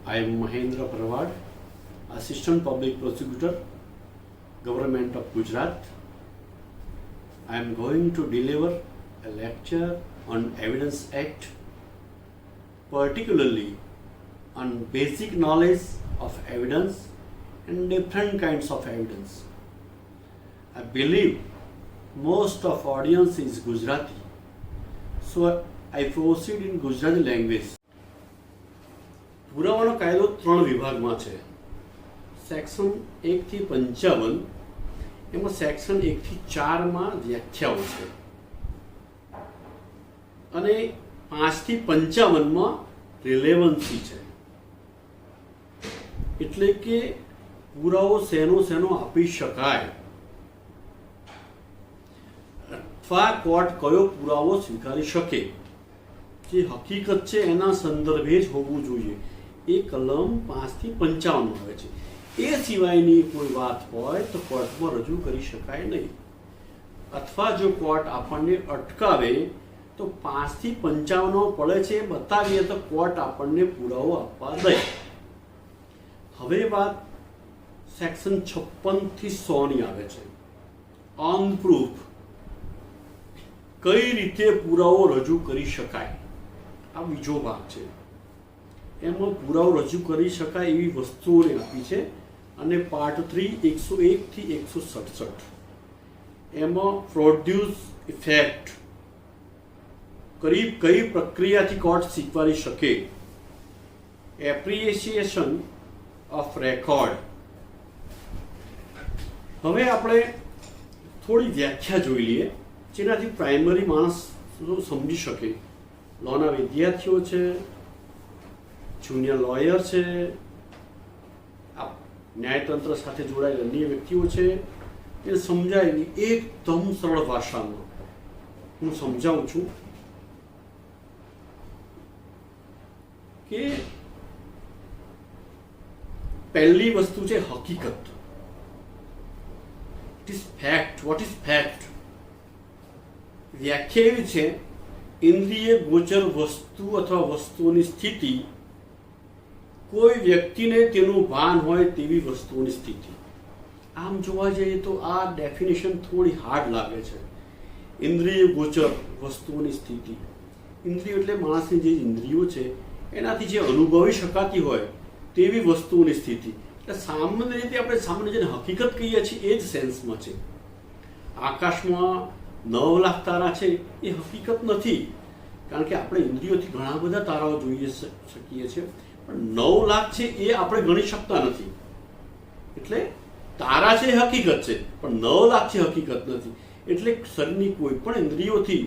I am Mahendra Parwad, Assistant Public Prosecutor, Government of Gujarat. I am going to deliver a lecture on Evidence Act, particularly on basic knowledge of evidence and different kinds of evidence. I believe most of audience is Gujarati, so I proceed in Gujarati language. પુરાવાનો કાયદો 3 વિભાગમાં છે. Section 1 થી 55, એમાં section 1 થી 4 માં વ્યાખ્યાઓ છે અને 5 થી 55 માં રિલેવન્સી છે. એટલે કે પુરાવો શેનો આપી શકાય અથવા કોર્ટ કયો પુરાવો સ્વીકારી શકે, જે હકીકત છે એના સંદર્ભે જ હોવું જોઈએ. એ કલમ 5 થી 55 માં આવે છે. એ સિવાયની કોઈ વાત હોય તો કોર્ટમાં રજૂ કરી શકાય નહીં, અથવા જો કોર્ટ આપણને અટકાવે તો 5 થી 55 પડે છે બતાવીએ તો કોર્ટ આપણને પુરાવો આપવા દે. હવે વાત સેક્શન 56 થી 100 ની આવે છે. ઓન પ્રૂફ, કઈ રીતે પુરાવો રજૂ કરી શકાય, આ બીજો ભાગ છે. એમાં પુરાવો રજૂ કરી શકાય એવી વસ્તુઓને આપી છે અને પાર્ટ 3 101 થી 167 એમાં પ્રોડ્યુસ ઇફેક્ટ કઈ પ્રક્રિયાથી કોર્ટ સ્વીકારી શકે, એપ્રિસિએશન ઓફ રેકોર્ડ. હવે આપણે થોડી વ્યાખ્યા જોઈ લઈએ, જેનાથી પ્રાઇમરી માણસ સમજી શકે. લોના વિદ્યાર્થીઓ છે, જુનિયર લોયર છે, ન્યાયતંત્ર સાથે જોડાયેલા અન્ય વ્યક્તિઓ છે, એ સમજાય એકદમ સરળ ભાષામાં હું સમજાવું છું કે પહેલી વસ્તુ છે હકીકત. It is fact. What is fact? વ્યાખ્યા એવી છે, ઇન્દ્રિય ગોચર વસ્તુ અથવા વસ્તુઓની સ્થિતિ, કોઈ વ્યક્તિને તેનું ભાન હોય તેવી વસ્તુઓની સ્થિતિ. આમ જોવા જઈએ તો આ ડેફિનેશન થોડી હાર્ડ લાગે છે. ઇન્દ્રિય ગોચર વસ્તુઓની સ્થિતિ, ઇન્દ્રિયો એટલે માણસની જે ઇન્દ્રિયો છે એનાથી જે અનુભવી શકાતી હોય તેવી વસ્તુઓની સ્થિતિ. એટલે સામાન્ય રીતે આપણે સામાન્ય જેને હકીકત કહીએ છીએ એ જ સેન્સમાં છે. આકાશમાં 9 લાખ તારા છે એ હકીકત નથી, કારણ કે આપણે ઇન્દ્રિયોથી ઘણા બધા તારાઓ જોઈએ શકીએ છીએ, પણ 9 લાખ છે એ આપણે ગણી શકતા નથી. એટલે તારા છે એ હકીકત છે, પણ 9 લાખ છે હકીકત નથી. એટલે શરીરની કોઈ પણ ઇન્દ્રિયોથી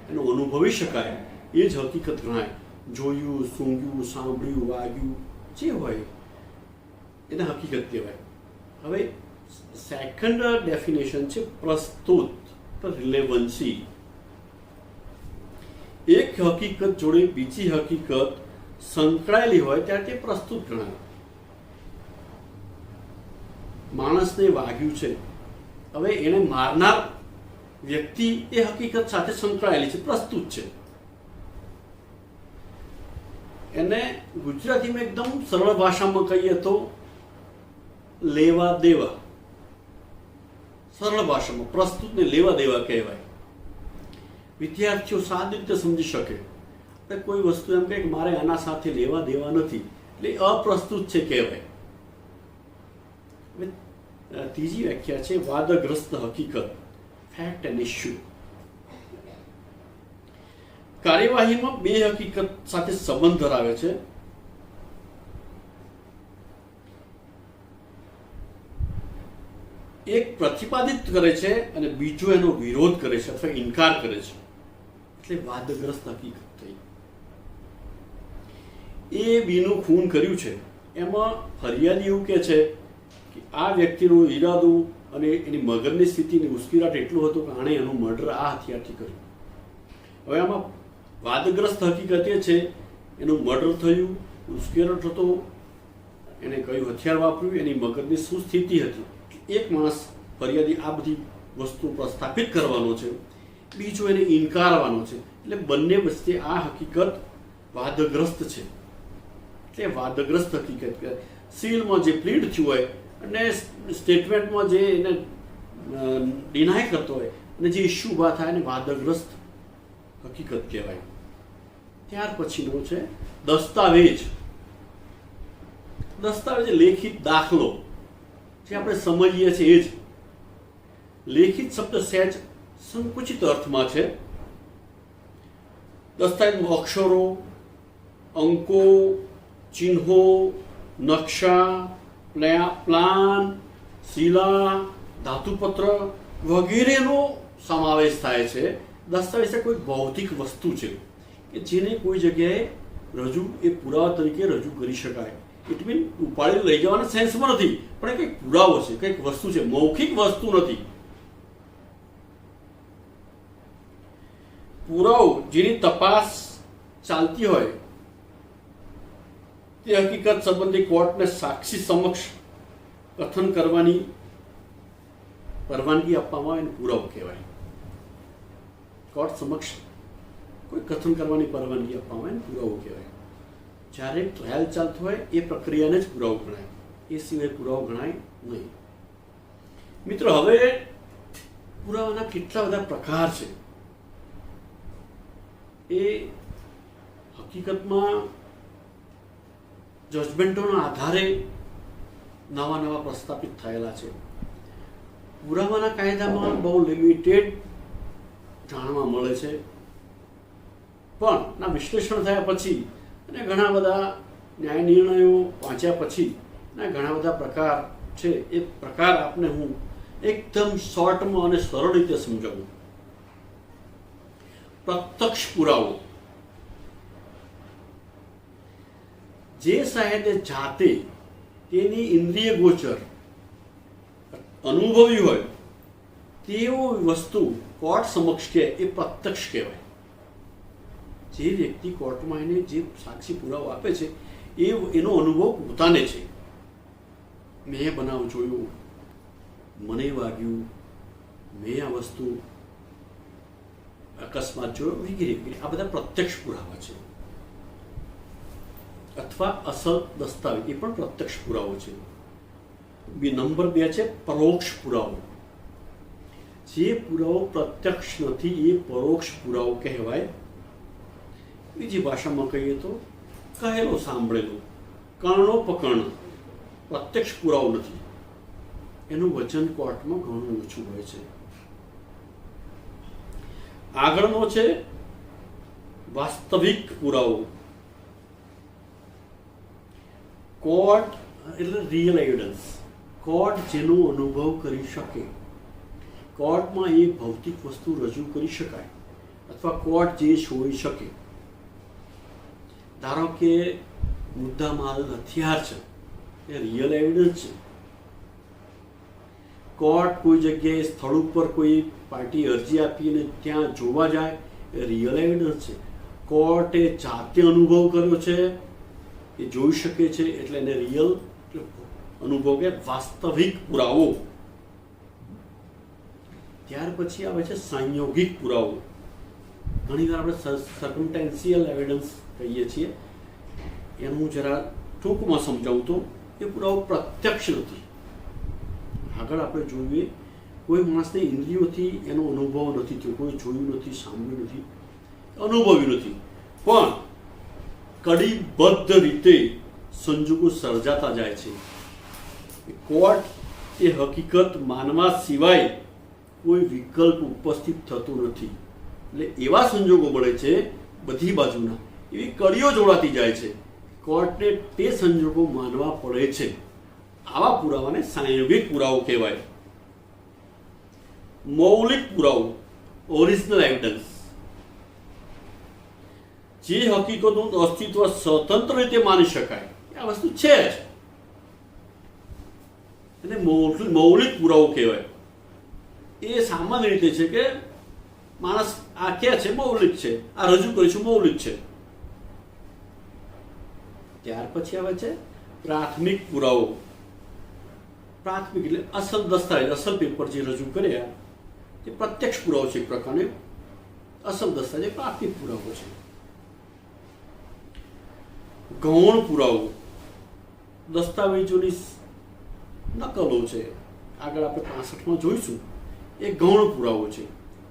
એનો અનુભવી શકાય એ જ હકીકત ગણાય. જોયું, સૂંઘ્યું, સાંભળ્યું, વાગ્યું, જે હોય એને હકીકત કહેવાય. હવે સેકન્ડ ડેફિનેશન છે પ્રસ્તુત રિલેવન્સી. એક હકીકત જોડે બીજી હકીકત સંકળાયેલી હોય ત્યારે તે પ્રસ્તુત ગણાય. માણસને વાગ્યું છે, હવે એને મારનાર વ્યક્તિ એ હકીકત સાથે સંકળાયેલી છે, પ્રસ્તુત છે. એને ગુજરાતીમાં એકદમ સરળ ભાષામાં કહીએ તો લેવા દેવા. સરળ ભાષામાં પ્રસ્તુતને લેવા દેવા કહેવાય. વિદ્યાર્થીઓ સારી રીતે સમજી શકે. કોઈ વસ્તુ એમ કહે કે મારે આના સાથે લેવા દેવા નથી, એટલે અપ્રસ્તુત છે કહેવાય. ત્રીજી વ્યાખ્યા છે વાદગ્રસ્ત હકીકત, ફેક્ટ એન્ડ ઇશ્યુ. કાર્યવાહીમાં બે હકીકત સાથે સંબંધ ધરાવે છે. એક પ્રતિપાદિત કરે છે અને બીજો એનો વિરોધ કરે છે અથવા ઇનકાર કરે છે, એટલે વાદગ્રસ્ત હકીકત થઈ. એ બીનું ખૂન કર્યું છે, એમાં ફરિયાદી એવું કહે છે કે આ વ્યક્તિનો ઈરાદો અને એની મગજની સ્થિતિની ઉશ્કેરાટ એટલું હતું કે આણે એનું મર્ડર આ હથિયારથી કર્યું. હવે આમાં વાદગ્રસ્ત હકીકત એ છે એનું મર્ડર થયું, ઉશ્કેરાટ હતો, એને કયું હથિયાર વાપર્યું, એની મગજની શું સ્થિતિ હતી. એક માણસ ફરિયાદી આ બધી વસ્તુ પ્રસ્થાપિત કરવાનો છે, બીજો એને ઇનકારવાનો છે. એટલે બંને વચ્ચે આ હકીકત વાદગ્રસ્ત છે. એટલે વાદગ્રસ્ત હકીકત. સીલમાં જે પ્લીડ થયું હોય અને સ્ટેટમેન્ટમાં જે એને ડિનાય કરતો હોય અને જે ઇસ્યુ ઊભા થાય એને વાદગ્રસ્ત હકીકત કહેવાય. ત્યાર પછીનો છે દસ્તાવેજ. દસ્તાવેજ લેખિત દાખલો જે આપણે સમજીએ છીએ એ જ. લેખિત શબ્દ સહેજ સંકુચિત અર્થમાં છે. દસ્તાવેજમાં અક્ષરો, અંકો, ચિહ્નો, નકશા, પ્લાન, શિલા, ધાતુપત્ર વગેરેનો સમાવેશ થાય છે. દસ્તાવેજ કોઈ ભૌતિક વસ્તુ છે કે જેને કોઈ જગ્યાએ રજૂ એ પુરાવા તરીકે રજૂ કરી શકાય. ઇટ મીન ઉપાડી લઈ જવાના સેન્સમાં નથી, પણ એ કંઈક પુરાવો છે, કંઈક વસ્તુ છે, મૌખિક વસ્તુ નથી. પુરાવો જેની તપાસ ચાલતી હોય તે હકીકત સંબંધી કોર્ટને સાક્ષી સમક્ષ કથન કરવાની પરવાનગી આપવામાં આવે એને પુરાવો કહેવાય. કોર્ટ સમક્ષ કોઈ કથન કરવાની પરવાનગી આપવામાં આવે એને પુરાવો કહેવાય. જ્યારે ટ્રાયલ ચાલતો હોય એ પ્રક્રિયાને જ પુરાવો ગણાય, એ સિવાય પુરાવો ગણાય નહીં. મિત્રો, હવે પુરાવાના કેટલા બધા પ્રકાર છે એ હકીકતમાં જજમેન્ટોના આધારે નવા પ્રસ્થાપિત થયેલા છે. પુરાવાના કાયદામાં બહુ લિમિટેડ જાણવા મળે છે, પણ ના વિશ્લેષણ થયા પછી અને ઘણા બધા ન્યાય નિર્ણયો વાંચ્યા પછી ના ઘણા બધા પ્રકાર છે. એ પ્રકાર આપને હું એકદમ શોર્ટમાં અને સરળ રીતે સમજાવું. પ્રત્યક્ષ પુરાવો. જે સાહેબે જાતે તેની ઇન્દ્રિય ગોચર અનુભવી હોય તેવું વસ્તુ કોર્ટ સમક્ષ કે એ પ્રત્યક્ષ કહેવાય. જે વ્યક્તિ કોર્ટમાં એને જે સાક્ષી પુરાવો આપે છે એનો અનુભવ પોતાને છે. મેં બનાવ જોયું, મને વાગ્યું, મેં આ વસ્તુ અકસ્માત જોયો વગેરે વગેરે. આ બધા પ્રત્યક્ષ પુરાવા છે. અથવા અસલ દસ્તાવેજ એ પણ પ્રત્યક્ષ પુરાવો છે. નંબર 2 છે પરોક્ષ પુરાવો. જે પુરાવો પ્રત્યક્ષ નથી એ પરોક્ષ પુરાવો કહેવાય. બીજી ભાષામાં કહીએ તો કહેલો સાંભળેલો, કર્ણો પકર્ણ. પ્રત્યક્ષ પુરાવો નથી. એનું વચન કોર્ટમાં ઘણું ઓછું હોય છે. આગળનો છે વાસ્તવિક પુરાવો. કોર્ટ એટલે રિયલ એવિડન્સ. કોર્ટ જેનો અનુભવ કરી શકે, કોર્ટમાં એ ભૌતિક વસ્તુ રજૂ કરી શકાય અથવા કોર્ટ જે જોઈ શકે. ધારો કે મુદ્દામાલ હથિયાર છે, એ રિયલ એવિડન્સ છે. કોર્ટ કોઈ જગ્યાએ સ્થળ ઉપર કોઈ પાર્ટી અરજી આપીને ત્યાં જોવા જાય એ રિયલ એવિડન્સ છે. કોર્ટે જાતે અનુભવ કર્યો છે, એ જોઈ શકે છે, એટલે એને રિયલ અનુભવ કે વાસ્તવિક પુરાવો. ત્યાર પછી આવે છે સંયોગિક પુરાવો. ઘણીવાર આપણે સર્કમસ્ટેન્શિયલ એવિડન્સ કહીએ છીએ. એનું જરા ટૂંકમાં સમજાવું તો એ પુરાવો પ્રત્યક્ષ નથી. આગળ આપણે જોઈએ કોઈ માણસને ઇન્દ્રિયોથી એનો અનુભવ નથી થયો, કોઈ જોયું નથી, સાંભળ્યું નથી, અનુભવ્યું નથી, પણ કડીબદ્ધ રીતે સંજોગો સર્જાતા જાય છે. કોર્ટ એ હકીકત માનવા સિવાય કોઈ વિકલ્પ ઉપસ્થિત થતો નથી. એટલે એવા સંજોગો મળે છે બધી બાજુના, એવી કડીઓ જોડાતી જાય છે, કોર્ટને તે સંજોગો માનવા પડે છે. આવા પુરાવાને સંયોગિક પુરાવો કહેવાય. મૌલિક પુરાવો, ઓરિજિનલ એવિડન્સ. જે હકીકતનું અસ્તિત્વ સ્વતંત્ર રીતે માની શકાય, આ વસ્તુ છે જ, એને મૌલિક પુરાવો કહેવાય. એ સામાન્ય રીતે છે કે માણસ આ કહે છે મૌલિક છે, આ રજૂ કરીશું મૌલિક છે. ત્યાર પછી આવે છે પ્રાથમિક પુરાવો. પ્રાથમિક એટલે અસલ દસ્તાવેજ, અસલ પેપર જે રજૂ કર્યા તે પ્રત્યક્ષ પુરાવો છે. એક પ્રકારનો અસલ દસ્તાવેજ પ્રાથમિક પુરાવો છે. ગૌણ પુરાવો, દસ્તાવેજોની નકલો છે, આગળ આપણે 65માં જોઈશું, એ ગૌણ પુરાવો છે.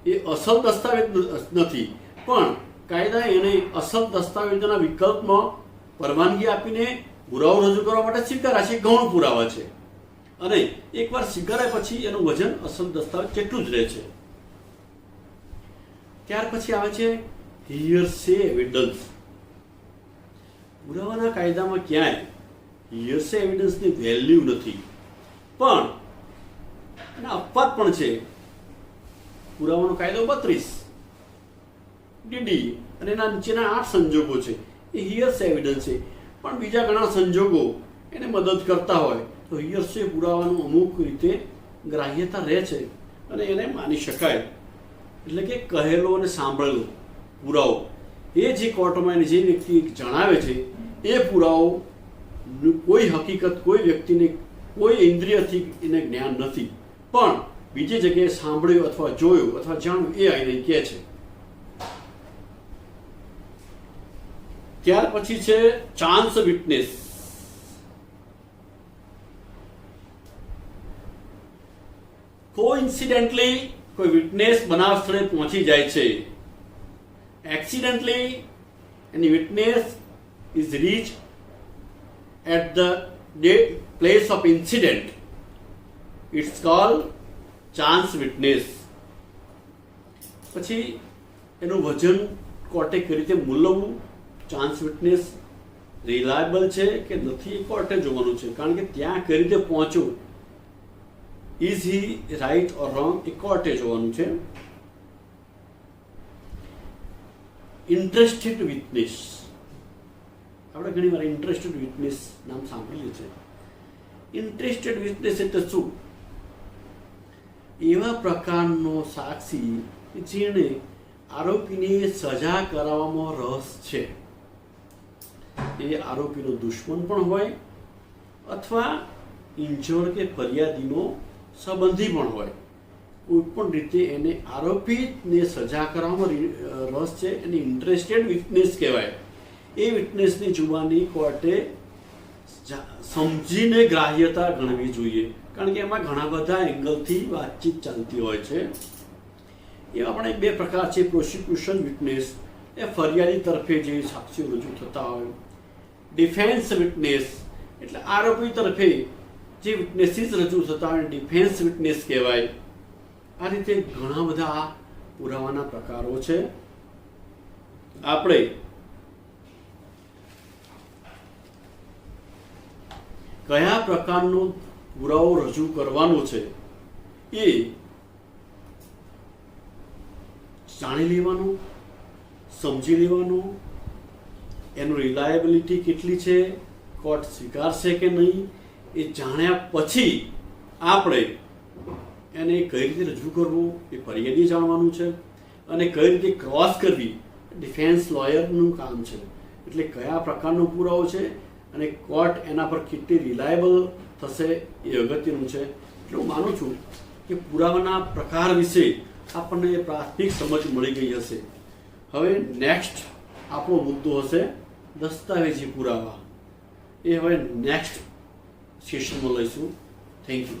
એ અસલ દસ્તાવેજ નથી, પણ કાયદા એને અસલ દસ્તાવેજોના વિકલ્પમાં પરવાનગી આપીને પુરાવો રજૂ કરવા માટે સ્વીકાર્યા છે. ગૌણ પુરાવા છે, અને એકવાર સ્વીકાર્યા પછી એનું વજન અસલ દસ્તાવેજ જેટલું જ રહે છે. ત્યાર પછી આવે છે હિયરસે એવિડન્સ. પુરાવાના કાયદામાં ક્યાંય હિયરસે એવિડન્સની વેલ્યુ નથી, પણ એના અપવાદ પણ છે. પુરાવાનો કાયદો 32 ડીડી અને એના નીચેના 8 સંજોગો છે, એ હિયરસે એવિડન્સ છે. પણ બીજા ઘણા સંજોગો એને મદદ કરતા હોય તો હિયરસે પુરાવાનું અમુક રીતે ગ્રાહ્યતા રહે છે અને એને માની શકાય. એટલે કે કહેલો અને સાંભળેલો પુરાવો, એ જે કોર્ટમાં જે વ્યક્તિ જણાવે છે એ પુરાવો કોઈ હકીકત, કોઈ વ્યક્તિને કોઈ ઇન્દ્રિયથી એને જ્ઞાન નથી, પણ બીજી જગ્યાએ સાંભળ્યું અથવા જોયું અથવા જાણ્યું એ આઈને કહે છે. ત્યાર પછી છે ચાન્સ વિટનેસ. કોઇન્સિડન્ટલી કોઈ વિટનેસ બનાવ સ્થળે પહોંચી જાય છે. Accidentally any witness is reach at the place of incident. It's called chance witness. પછી એનું વજન કોર્ટે કઈ રીતે મૂલવવું, ચાન્સ વિટનેસ રિલાયબલ છે કે નથી એ કોર્ટે જોવાનું છે, કારણ કે ત્યાં કઈ રીતે પહોંચવું, is he right or wrong, એ કોર્ટે જોવાનું છે. Interested witness. આપણે ઘણી વાર ઇન્ટરેસ્ટેડ વિટનેસ નામ સાંભળ્યું છે. ઇન્ટરેસ્ટેડ વિટનેસ એટલે શું? એવા પ્રકારનો સાક્ષી જેણે આરોપીને સજા કરાવવામાં રસ છે. એ આરોપીનો દુશ્મન પણ હોય અથવા ઇન્જર્ડ કે ફરિયાદીનો સંબંધી પણ હોય. કોઈ પણ રીતે એને આરોપીને સજા કરવામાં રસ છે, એને ઇન્ટરેસ્ટેડ વિટનેસ કહેવાય. એ વિટનેસની જોવાની કોર્ટે સમજીને ગ્રાહ્યતા ગણવી જોઈએ, કારણ કે એમાં ઘણા બધા એંગલથી વાતચીત ચાલતી હોય છે. એવા પણ 2 પ્રકાર છે. પ્રોસિક્યુશન વિટનેસ, એ ફરિયાદી તરફે જે સાક્ષીઓ રજૂ થતા હોય. ડિફેન્સ વિટનેસ એટલે આરોપી તરફે જે વિટનેસીસ રજૂ થતા હોય ડિફેન્સ વિટનેસ કહેવાય. આ રીતે ઘણા બધા પુરાવાના પ્રકારો છે. આપણે કયા પ્રકારનો પુરાવો રજૂ કરવાનો છે એ જાણી લેવાનું, સમજી લેવાનું. એનું રિલાયબિલિટી કેટલી છે, કોર્ટ સ્વીકારશે કે નહીં, એ જાણ્યા પછી આપણે એને કઈ રીતે રજૂ કરવું એ ફરિયાદી જાણવાનું છે, અને કઈ રીતે ક્રોસ કરવી ડિફેન્સ લોયરનું કામ છે. એટલે કયા પ્રકારનો પુરાવો છે અને કોર્ટ એના પર કેટલી રિલાયબલ થશે એ અગત્યનું છે. એટલે હું માનું છું કે પુરાવાના પ્રકાર વિશે આપણને પ્રાથમિક સમજ મળી ગઈ હશે. હવે નેક્સ્ટ આપણો મુદ્દો હશે દસ્તાવેજી પુરાવા. એ હવે નેક્સ્ટ સેશનમાં લઈશું. Thank you.